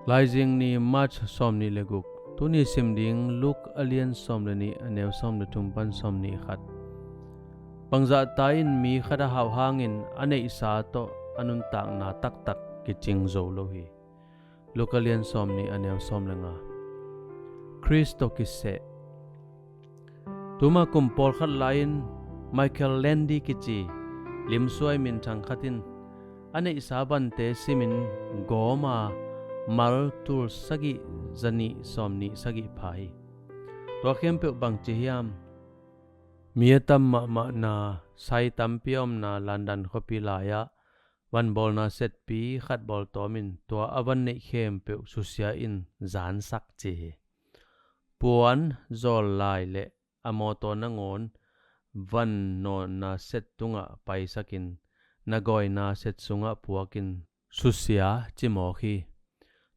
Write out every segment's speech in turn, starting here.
Laizing ni March som ni leguk tuni simding Luke alien som le ni anew som le tumpan som ni khat pangza tain mi khada haw hangin ane isa to anun tang na tak tak kiching zo lo hi Luke alien som ni anew som le nga Kristo kisse tuma kumpol khat lain Michael Landy kichi limsuai min thang khatin ane isa bante simin goma mal tur sagi zani somni sagi phai to kempe bang chihiam mietam ma na sai tampiom na London khopi laya wan bol na set pi khat bol tomin to avan nei kempe susia in zan sak chi puan zol lai le amoto na ngon van no na set tunga paisakin nagoi na set sunga puakin susia chimohi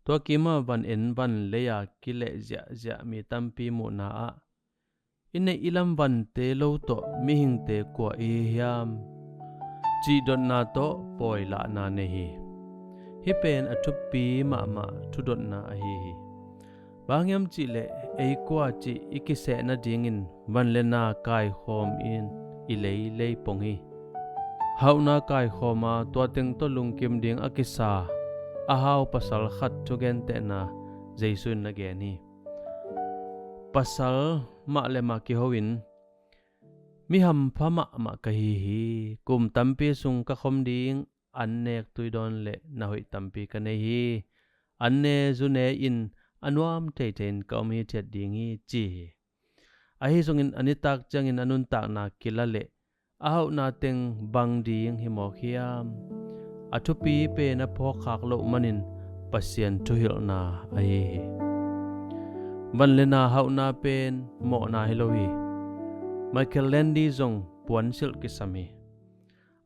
to kima van en van leya kile zia mi tampi mu na a ine ilam van te lo to mi hing te ko e hiam chi don na to poila na ne hi pen athupi ma thu don na a hi bangyam chi le e kwa chi ikise na dingin van le na kai khom in ilei lei pong hi hauna kai khoma to teng to lungkim ding akisa ahaw pasal khat chugen te na jaisun na ge ni pasal ma le ma ki hoin mi ham phama ma ka hi kum tampi sung ka khom ding annek tuidon le na hoi tampi ka nei hi anne zune in anwam teiten ka mi chet ding hi chi ahi sungin anitak changin anun tak na kilale ahaw na teng bang ding hi mo khiam athupi pe na phok khak lo manin pasien thuhil na ai van lena hau na pen mo na hilohi Michael Landy zong puan sil kisami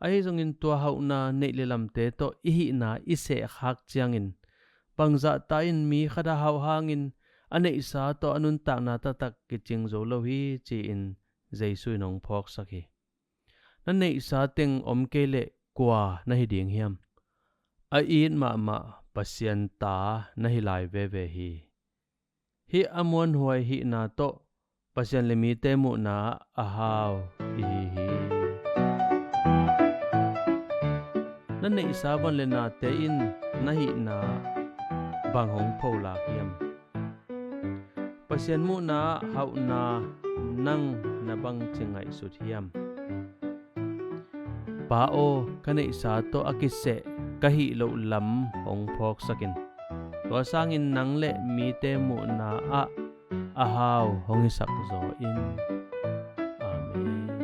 ai zong in tua hau na nei lelam te to ihi na ise khak chiangin pangza ta in mi khada hau hangin ane isa to anun tak na ta tak kiching zo lo hi chi in jaisui nong phok sakhi nan nei isa teng om kele kwa na hi ding hiam a in ma pasien ta na hi lai ve hi amon huai hi na to pasien lemi te mu na a haw hi nan nei isa ban le na te in na hi na bang hong phola hiam pasien mu na hau na nang na bang chingai sut hiam pa o kane isa to akise kahi lo lam hong phok sakin to sangin nang le mi te mu na a ahaw hong sak zo in amen